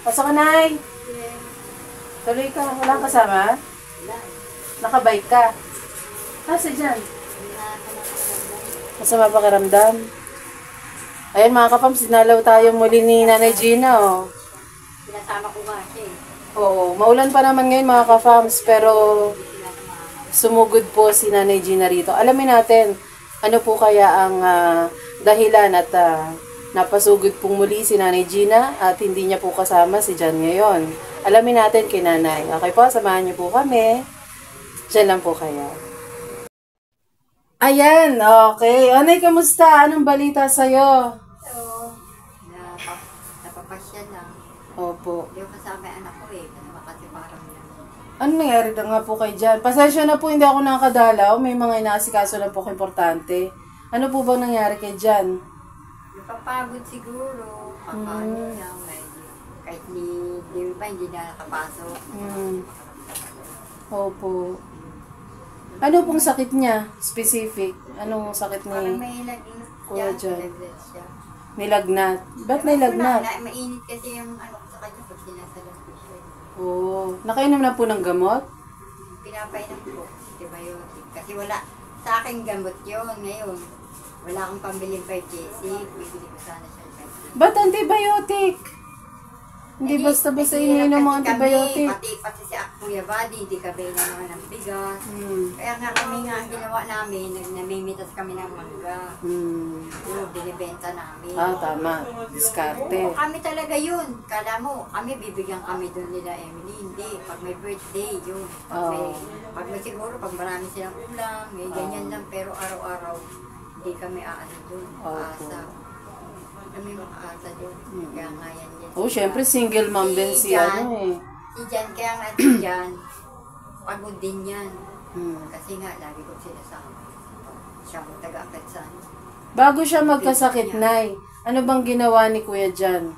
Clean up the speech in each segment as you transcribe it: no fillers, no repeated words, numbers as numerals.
Pasok ka, Nay. Tuloy ka. Wala kasama? Nakabike ka. Kasi dyan. Masama pakiramdam. Ayan mga kapam, sinalaw tayo muli ni Nanay Gina, oh. Pinasama ko nga siya eh. Oo, maulan pa naman ngayon mga ka-fams, pero sumugod po si Nanay Gina rito. Alamin natin, ano po kaya ang dahilan at napasugod pong muli si Nanay Gina at hindi niya po kasama si Jan ngayon. Alamin natin kay Nanay. Okay po, samahan niyo po kami. Diyan lang po kayo. Ayan, okay. Anay, kamusta? Anong balita sa'yo? Napapasya lang. Opo. Hindi ko kasama yung anak ko eh. Kasi parang yan. Ano nangyari na nga po kay Jan? Pasensya na po, hindi ako nakadalaw. May mga inaasikaso lang po ko importante. Ano po bang nangyari kay Jan? Napapagod siguro. Paano niya. Kahit di ba hindi na nakapasok. Opo. Ano pong sakit niya? Specific? Anong sakit Parang ni may lagnat Kuya Jan? siya. Nilagnat? Ba't nilagnat? Mainit kasi yung ano ko sa kanya pag sinasalas ko siya. Oo. Nakainom na po ng gamot? Pinapainom ko. Antibiotic. Kasi wala. Sa akin gamot yun ngayon. Wala akong pambiling purchasing. Bibili ko sana siya. Ba't antibiotic? Hindi basta-basta ininom ng mga antibiotic. Pati si Kuya Buddy, hindi kami na naman ng bigas. Kaya nga kami nga ang ginawa namin, namimitas kami ng mangga. Binibenta namin. Tama. Diskarte. Oo, kami talaga yun. Kala mo, kami bibigyan kami doon nila Emily. Hindi, pag may birthday, yun. Pag may siguro, pag marami silang ulam, may ganyan lang. Pero araw-araw, hindi kami aano doon. Aasa. Kami makaasa doon. Kaya nga yan. Syempre single mom din si ano eh. Si Jan, kaya nga si Jan, pagod din yan. Kasi nga, lagi ko sinasama. Siya mo taga-akit sa ano. Bago siya magkasakit, Nay, ano bang ginawa ni Kuya Jan?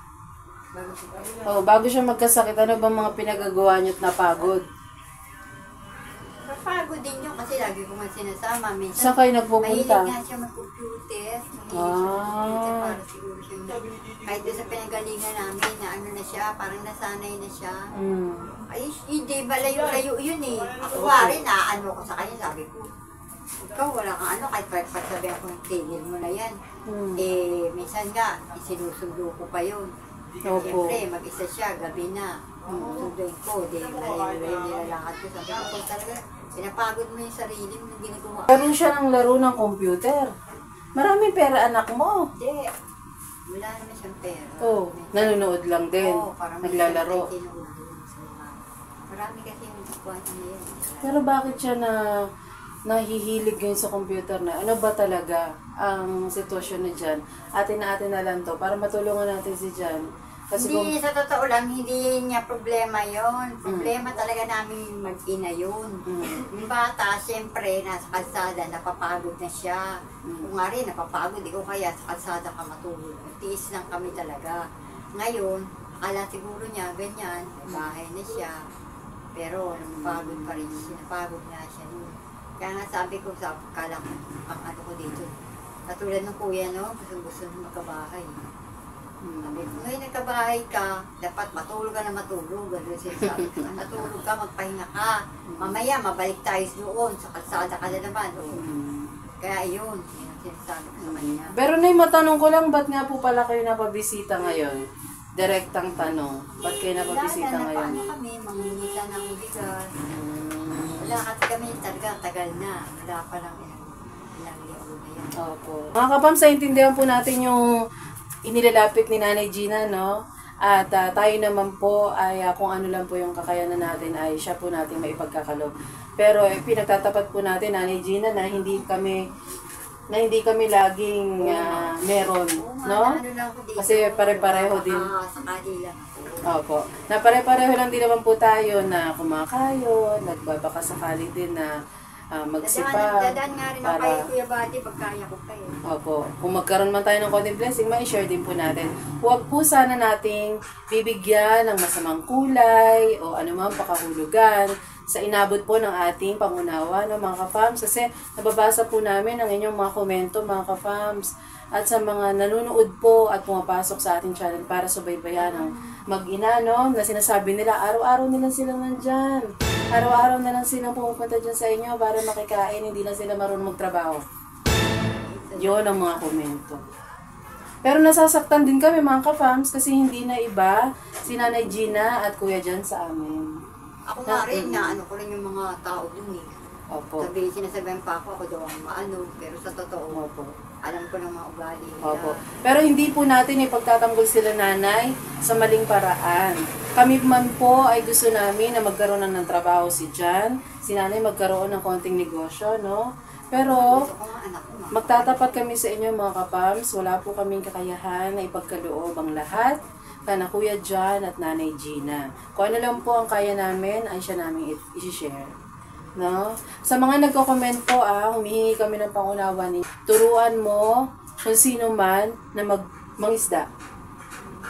Bago siya magkasakit, ano bang mga pinagagawa niyo at napagod? Napagod din yun kasi lagi ko nga sinasama. Minsan, saan kayo nagpupunta? mahilig nga siya mag-computer. Para siguro siya kahit doon sa pinagalingan namin na ano na siya, parang nasanay na siya. Ay, hindi ba layo-layo yun eh. Ako rin na ano ko sa kanya, sabi ko, ikaw wala kang ano, kahit pagsabi ako ng tigil mo na yan. Minsan nga, isinusundo ko pa yun. Siyempre, mag-isa siya, gabi na. Sunduin ko, malayo-layo nilalakad ko. Sabi ko, talaga, pinapagod mo yung sarili mo na ginagawa. Meron siya ng laro ng computer. Maraming pera anak mo. Hindi. Wala naman siyang pera. Nanonood lang din. Naglalaro. Marami kasi yung kuwan niya yan. Pero bakit siya nahihilig ngayon sa computer na? Ano ba talaga ang sitwasyon ni Jan? Atin na lang to para matulungan natin si Jan. Kasi hindi, sa totoo lang, hindi niya problema yon. Problema talaga namin mag-ina yun. Yung bata, siyempre, nasa kalsada, napapagod na siya. Kung nga rin, napapagod, ikaw kaya sa kalsada ka matulog. Tiis lang kami talaga. Ngayon, akala siguro niya, ganyan, bahay na siya. Pero, napapagod pa rin siya. Napagod nga siya nun. Kaya nga sabi ko, kala ko, ang ano ko dito. Katulad ng kuya, no? Gusto nung magkabahay. Ngayon nagkabahay ka, dapat matulog ka na matulog. Gano'n sinasabi ko. Natulog ka, magpahinga ka. Mamaya, mabalik tayo doon. Sa kalsada ka na naman. Kaya yun, sinasabi ko sa kanya. Pero Nay, matanong ko lang, ba't nga po pala kayo napabisita ngayon? Direktang tanong. Ba't kayo napabisita ngayon? Wala, kami, mangingita ng bigas. Wala kasi kami talaga, tagal na. Wala pa lang ilang libo na yan. Opo. Mga kapam, saintindihan po natin yung inilalapit ni Nanay Gina, no? At tayo naman po ay kung ano lang po yung kakayanan natin ay siya po natin maipagkakalob. Pero pinagtatapat po natin, Nanay Gina, na hindi kami laging meron, no? Kasi pare-pareho din. Opo. Na pare-pareho lang din naman po tayo na kumakayo, nagbabaka sakali din na magsipag. Dadaan nga rin ako kay Kuya Buddy pag kaya ko kayo. Opo. Kung magkaroon man tayo ng konting blessing, ma-share din po natin. Huwag po sana nating bibigyan ng masamang kulay o anumang pakahulugan sa inabot po ng ating pangunawa ng mga ka-fams. Kasi nababasa po namin ang inyong mga komento, mga ka-fams. at sa mga nanonood po at pumapasok sa ating channel para subaybayan ng mag-ina, no? Na sinasabi nila, araw-araw na lang silang nandyan. Araw-araw na lang silang pumupunta dyan sa inyo para makikain, hindi na sila marunong magtrabaho. Yun ang mga komento. Pero nasasaktan din kami mga ka-fams kasi hindi na iba si Nanay Gina at Kuya Jan sa amin. Ako nga rin, na ano ko rin yung mga tao dun eh. Opo. Sinasabihan pa ako daw ang maano, pero sa totoo, Opo. alam ko ng mga ugali nila. Opo. Pero hindi po natin ipagtatanggol sila nanay sa maling paraan. Kami man po ay gusto namin na magkaroon ng trabaho si Jan, si nanay magkaroon ng konting negosyo, no? Pero Gusto ko nga anak ko, magtatapat kami sa inyo mga kapams, wala po kaming kakayahan na ipagkaloob ang lahat kana Kuya Jan at Nanay Gina. Kung ano lang po ang kaya namin, ay siya namin i-share. No? Sa mga nagko-comment po, humihingi kami ng pangunawa ni turuan mo kung sino man na mangisda.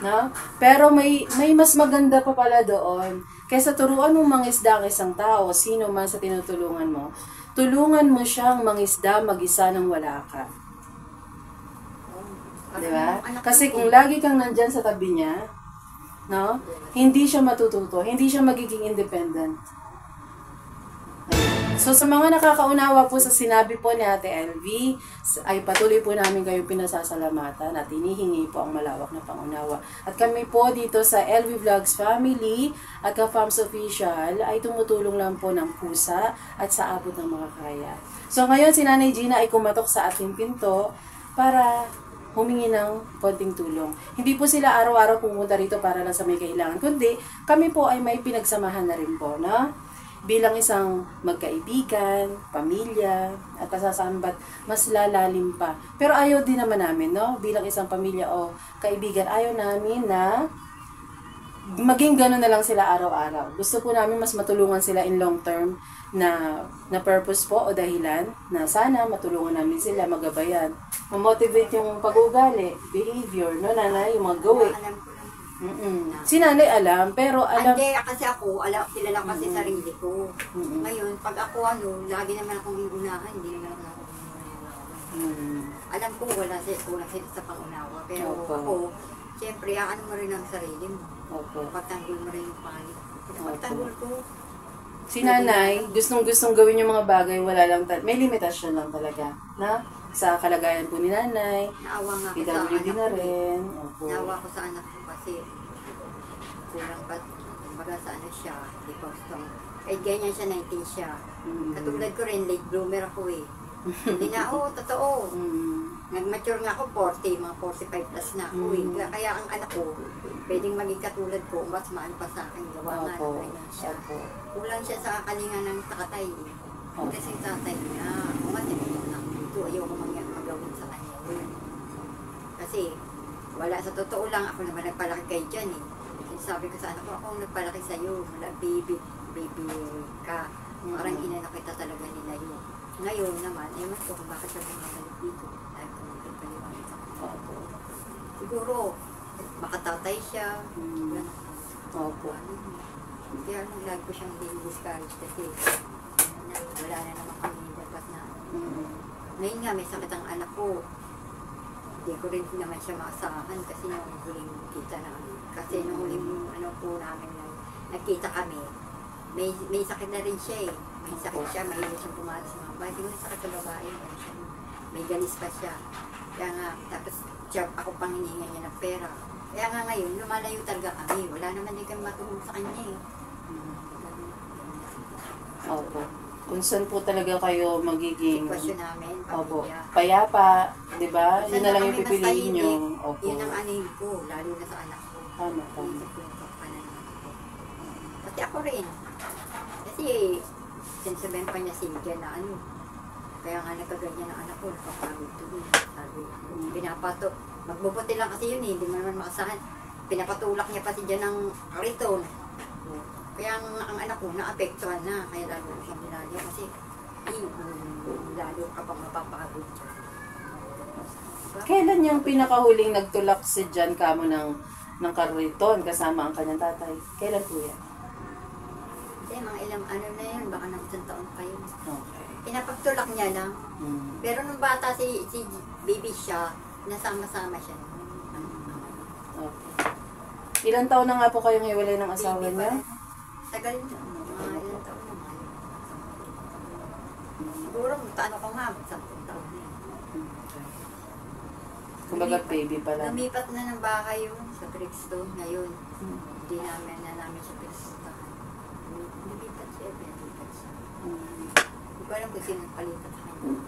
No? Pero may mas maganda pa pala doon. Kaysa turuan mo mangisda ang isang tao, sino man sa tinutulungan mo, tulungan mo siyang mangisda mag-isa nang wala ka. Diba? Kasi kung lagi kang nandyan sa tabi niya, no? Hindi siya matututo, hindi siya magiging independent. So sa mga nakakaunawa po sa sinabi po ni Ate LV, ay patuloy po namin kayong pinasasalamatan at hinihingi po ang malawak na pangunawa. At kami po dito sa LV Vlogs Family at Ka-Fams Official ay tumutulong lang po ng pusa at sa abot ng mga kaya. So ngayon si Nanay Gina ay kumatok sa ating pinto para humingi ng konting tulong. Hindi po sila araw-araw pumunta rito para lang sa may kailangan, kundi kami po ay may pinagsamahan na rin po, no? Bilang isang magkaibigan, pamilya, at kasasambat, mas lalalim pa. Pero ayaw din naman namin, no? Bilang isang pamilya o kaibigan, ayaw namin na maging gano'n na lang sila araw-araw. Gusto po namin mas matulungan sila in long term na purpose po o dahilan na sana matulungan namin sila, magabayan. Mamotivate yung pag-uugali, behavior, no, nanay, yung mga gawi. alam ko lang. Si nanay alam, pero alam... Hindi, kasi ako, kilala ko kasi sarili ko. Ngayon, pag ako lagi naman akong iunahan, hindi naman ako alam ko, wala sila sa pangunawa. Pero Opo. ako, siyempre, ano mo rin ang sarili mo. Opo. Pagtanggol mo rin yung panik. Pagtanggol ko, Si nanay, gustong-gustong gawin yung mga bagay, wala lang, may limitasyon lang talaga, na? Sa kalagayan po ni nanay, naawa nga ako sa PWD anak na ko. rin. Opo. Naawa ko sa anak ko kasi kulang pa, kumbaga sa ano siya, hindi pa gusto. Kahit ganyan siya, 19 siya. Katulad ko rin, late bloomer ako eh. Hindi na, totoo. Nag-mature nga ako, 40, mga 45 plus na ako eh. Kaya ang anak ko, pwedeng maging katulad ko, mas maan pa sa akin, gawa nga na ganyan siya. Kulang siya sa kalinga ng tatay eh. Kasi tatay niya, umatinigil na ito, ayaw ko magawin sa kanya yun. Kasi, wala, sa totoo lang, ako naman nagpalaki kay Jan eh. Sabi ko sa anak ko, ako nagpalaki sa'yo, wala, baby ka. Parang inana kita talaga nila yun. Ngayon naman, ewan ko kung bakit siya bumabalik dito. Dahil kung nagpaliwanag sa kanya. Siguro, makatatay siya. Opo. Kaya naglag ko siyang discourage kasi wala na naman kami dapat na. Ngayon nga, may sakit ang anak ko. Hindi ko rin naman siya maasahan kasi nung huling kita na. Kasi nung huling po namin nagkita kami, may sakit na rin siya eh. May sakit siya, mahilig siyang pumalas sa mga bahay. Hindi mo sakit sa babae. May galis pa siya. Kaya nga, tapos siya, ako pang hinihinga niya ng pera. Kaya nga ngayon, lumalayo talaga kami. Wala naman din kami matulong sa kanya eh. Opo. Kung saan po talaga kayo magiging... Sitwasyon namin, Opo. pamilya. Payapa, di ba? Yun Saan na lang kami yung pipiliin nyo. masahimik? Opo. Yun ang anin ko, lalo na sa anak ko. Tama, tama. Iisip ko yung pananaw ko. Pati ako rin. Kasi, sinasabihan pa niya sinigyan na ano. Kaya nga nagkaganyan ang anak ko, nakapagod doon. Sabi, pinapato. Magbubuti lang kasi yun eh, hindi mo naman makasahan. Pinapatulak niya pa si dyan ng kariton. Kaya ang anak ko, naapektuhan na. Kaya lalo ko siyang binalya kasi lalo ka pang mapapagod. Kailan yung pinakahuling nagtulak si Jan kamo ng kariton kasama ang kanyang tatay? Kailan po yan? Hindi, mga ilang ano na yun, baka ng isang taon pa yun. Okay. Pinapagtulak niya lang. Pero nung bata si baby siya, nasama-sama siya. Okay. Ilang taon na nga po kayong hiwalay ng asawa Baby niya? pa. Tagal na. Mga ilang taon na. Siguro, ano ko nga, 10 taon na. Kumbaga baby pa lang. Lumipat na ng bahay yun sa Brixton ngayon. Hindi namin siya pinastahan. Lumipat siya, lumipat siya. Hindi ko alam kung sino palipat sa kanya.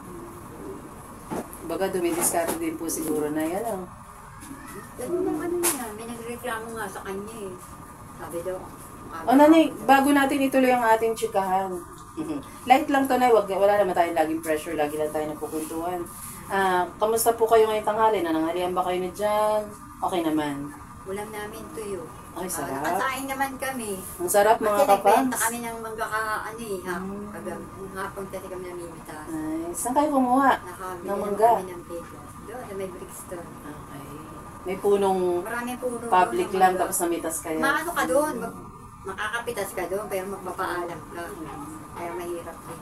Baga dumidiskarte din po siguro na yan. Oh. Ganun lang ano niya, may nagreklamo nga sa kanya eh. Sabi daw, O nanay, bago natin ituloy ang ating chikahan. Light lang to na, wala naman tayong laging pressure, lagi lang tayo nagkukuntuhan. Kamusta po kayo ngayong tanghali? Nananghalian ba kayo na dyan? Okay naman. ulam namin tuyo. Ay, sarap. Nakasain naman kami. Ang sarap mga Kasi nagbenta kapams. kami ng mangga ano eh, hapon kasi kami namimita. Ay, saan kayo kumuha? Nakabili Ng naman mangga? kami ng pego. Doon, sa may Brixton. Okay. May punong Maraming puno. public doon ng lang mangga. tapos namitas kayo. Maano ka doon, makakapitas ka doon, pero magpapaalam ka. Kaya mahirap din.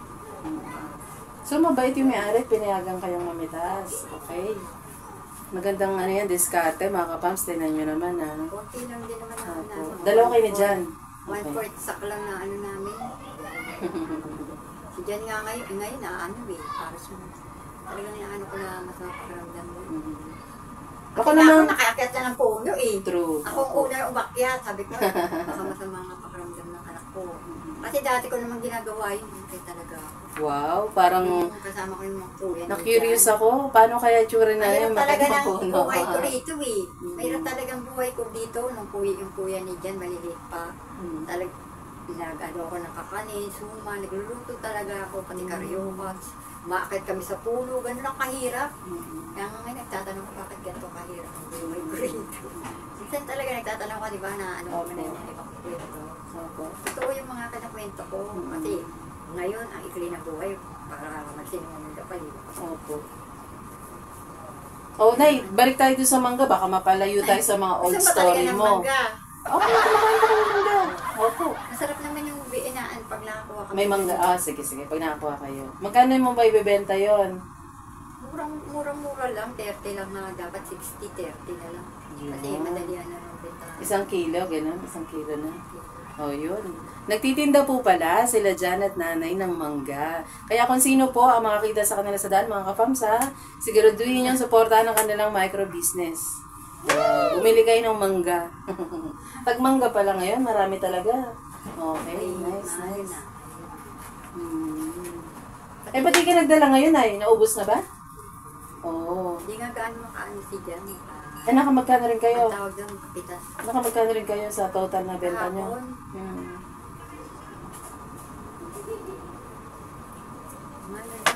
So, mabait yung may-ari, pinayagan kayong mamitas. Okay. Magandang ano yan, diskarte, mga kapams, tinan nyo naman ha. Konti lang din naman ako na. Dalawa kayo na dyan. 1/4 sak lang na ano namin. Si Jan nga ngayon na ano eh, para sa talagang ano ko na mas mapakaramdam mo. Baka Kasi naman, ako nakakyat na ng puno eh. true. Ako ang una umakyat, sabi ko, baka masama ang pakaramdam ng anak ko. Kasi dati ko naman ginagawa yun, hindi talaga. Wow, parang Kasama ko yung mga kuya. na-curious ako. Paano kaya tsura na Mahirap yun? talaga ng Makapuno. buhay ko rito eh. Mahirap talagang buhay ko dito. Nung yung kuya ni Jan, maliliit pa. Nag-ano ako ng kakanin, suma, nagluluto talaga ako, pati karyokas. Maakit kami sa puno, gano'n lang kahirap. Kaya nga ngayon nagtatanong ko bakit ganito kahirap ang buhay ko rito. Minsan talaga nagtatanong ko, di ba, na ano ko na yung ibang kwento. Totoo yung mga kanakwento ko. Kasi ngayon, ang ikli ng buhay, para magsinungan ka pa, di ba? Opo. Oh, Nay, balik tayo doon sa mangga. Baka mapalayo tayo sa mga old Gusto ba story talaga ng mo. mangga? Okay, kumakain ka ng mangga. Opo. Masarap naman yung biinaan pag nakakuha ka. May mangga. Sige, sige. Pag nakakuha kayo. Magkano mo ba ibebenta yon? Murang-mura lang, 30 lang na dapat 60, 30 na lang. Kasi Yun. madalian na lang benta. 1 kilo, gano'n. 1 kilo na. Oh, yun. Nagtitinda po pala sila Jan at Nanay ng mangga. Kaya kung sino po ang makakita sa kanila sa daan, mga kapams ha, siguraduhin yung suportahan ng kanilang micro-business. Bumili kayo ng mangga. Pag mangga pala ngayon, marami talaga. Okay, nice, nice. Eh, ba't di ka nagdala ngayon ay? Naubos na ba? Oo. Hindi nga gaano makaano si Jan. Eh, nakamagkano rin kayo? Ang tawag ng kapitas. Nakamagkano rin kayo sa total na benta nyo? Kahapon.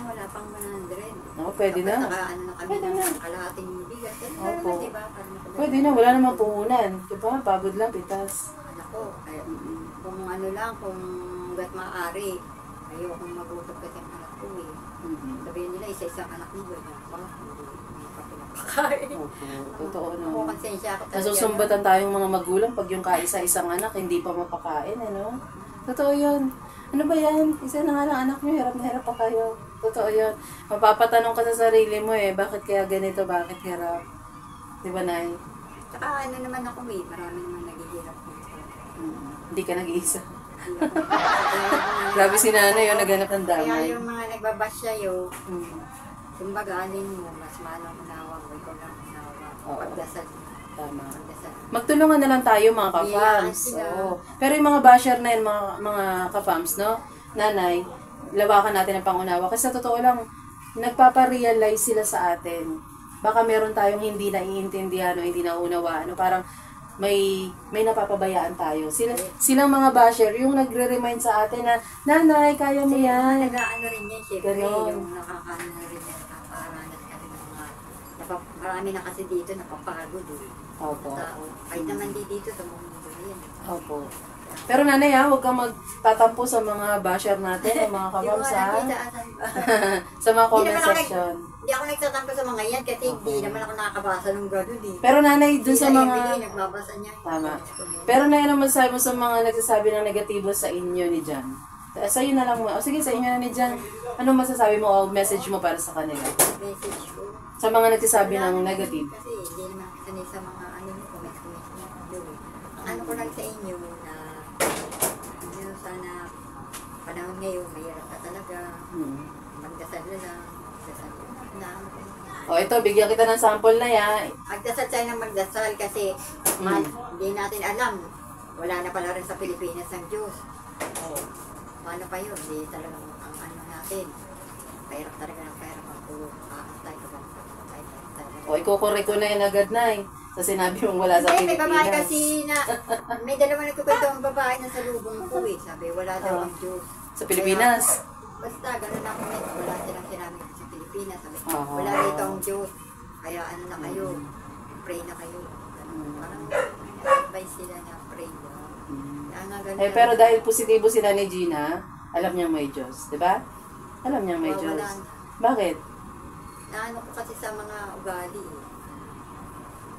Wala pang 100. Oo, pwede na. Ano na kami Pwede ng na. kalahating bigas. Opo. Diba? Pwede na, wala namang puhunan. Diba? Pagod lang, pitas. Anak ko, kung ano lang, kung hanggat maaari, ayokong mag-usap kasi ang anak ko eh. Sabihin nila, isa-isang anak mo, ganyan pa. Hindi pa pinapakain. Opo, totoo Ako, naman. konsensya ako talaga. Nasusumbatan tayong mga magulang pag yung kaisa-isang anak hindi pa mapakain, ano? Totoo yun. Ano ba yan? Isa na nga lang anak nyo, hirap na hirap pa kayo. Totoo yun. Mapapatanong ka sa sarili mo eh, bakit kaya ganito, bakit hirap? Di ba, Nay? Tsaka ano naman ako eh, marami naman naghihirap dito. Hindi ka nag-iisa. Hindi ako nag- Grabe si Nanay, yung naghanap ng Kaya damay. yung mga nagbabash sa'yo, Mm. kumbaga alin mo, mas manang unawa mo, ikaw lang unawa. Oo. Pagdasal. Tama. Pagdasal. Magtulungan na lang tayo mga Iyakan ka-fams. sila. Oo. Pero yung mga basher na yun, mga ka-fams, no? Nanay, lawakan natin ang pangunawa. Kasi sa totoo lang, nagpaparealize sila sa atin. Baka meron tayong hindi naiintindihan o hindi naunawaan. No? Parang may napapabayaan tayo. Silang mga basher, yung nagre-remind sa atin na, Nanay, kaya mo yan. Nag-ano rin yan, syempre, Ganon. yung nakakaano na rin yan, nakakaranas ka rin ng mga, marami na kasi dito napapagod eh. Opo. Tao. Kahit naman dito sa mundo rin. Opo. Pero nanay huwag kang magtatampo sa mga basher natin, o mga kabams ha. Hindi ko asan ba. Sa mga Hindi comment naman ako section. Hindi ako nagtatampo sa mga yan kasi hindi naman ako nakakabasa ng gano'n eh. Pero nanay, dun sa mga... nagbabasa niya. Tama. Pero nanay, ano masasabi mo sa mga nagsasabi ng negatibo sa inyo ni Jan? Sa'yo na lang mo. O sige, sa inyo na ni Jan. Anong masasabi mo o message mo para sa kanila? Message ko. Sa mga nagsasabi ng negative. Kasi hindi naman sanay sa mga comment niyo. Ang ano ko lang sa inyo na sana panahon ngayon, mahirap ka talaga. Magdasal na lang. O ito, bigyan kita ng sample na yan. Magdasal tayo ng magdasal kasi hindi natin alam. Wala na pala rin sa Pilipinas ang Diyos. Paano pa yun? Hindi talaga ang ano natin. Pahirap talaga ng pahirap ang pulo. O, ikukorek ko na yan agad na eh. Sa sinabi mong wala sa May Pilipinas. babae kasi na, may dalawa nagkukwento ang babae na sa lubong ko eh. Sabi, wala daw ang Diyos. Sa Pilipinas? Basta, ganun ako eh. Wala silang sinabi sa Pilipinas. Sabi, Oo. wala rito ang Diyos. Kaya ano na kayo, pray na kayo. Parang advice sila na pray. Kaya nga ganun. Eh, pero dahil positibo si Nanay Gina, alam niyang may Diyos. Diba? Alam niyang may Diyos. Bakit? Naano ko kasi sa mga ugali.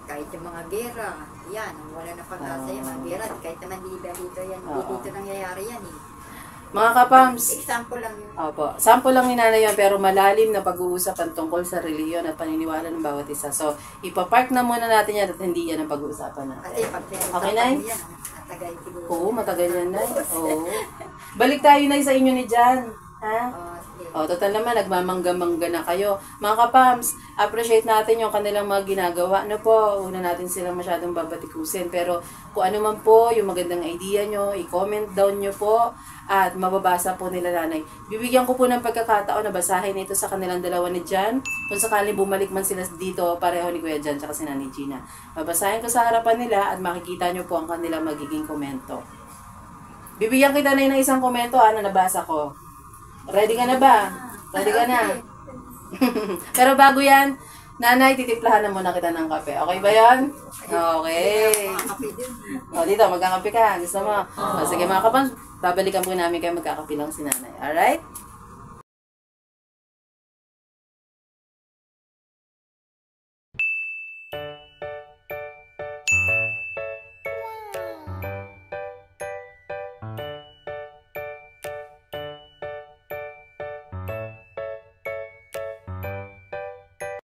Kahit yung mga gera, yan, wala na pag-asa yung mga gera. Kahit naman dito yan, dito nangyayari yan eh. Mga kapams, Example lang yun. opo, sample lang ni Nanay yun, pero malalim na pag-uusapan tungkol sa reliyon at paniniwala ng bawat isa. So, ipapark na muna natin yan at hindi yan ang pag-uusapan natin. Kasi pag Okay, Nay? yan, matagal siguro. Oo, matagal yan, Nay. Oo. Balik tayo, Nay, sa inyo ni Jan. Ha? Sige. O, total naman, nagmamangga-mangga na kayo. Mga kapams, appreciate natin yung kanilang mga ginagawa. Ano po, una natin silang masyadong babatikusin. Pero kung ano man po, yung magandang idea nyo, i-comment down nyo po at mababasa po nila Nanay. Bibigyan ko po ng pagkakataon na basahin ito sa kanilang dalawa ni Jan. Kung sakaling bumalik man sila dito, pareho ni Kuya Jan at si Nanay Gina. Babasahin ko sa harapan nila at makikita nyo po ang kanilang magiging komento. Bibigyan kita na ng isang komento, ano nabasa ko. Ready ka na ba? Ready ka na? Pero bago yan, Nanay, titiplahan na muna kita ng kape. Okay ba yan? Okay. O, dito, magkakape ka. Gusto mo? O, sige mga kapans, babalikan po namin kayo magkakape lang si Nanay. Alright?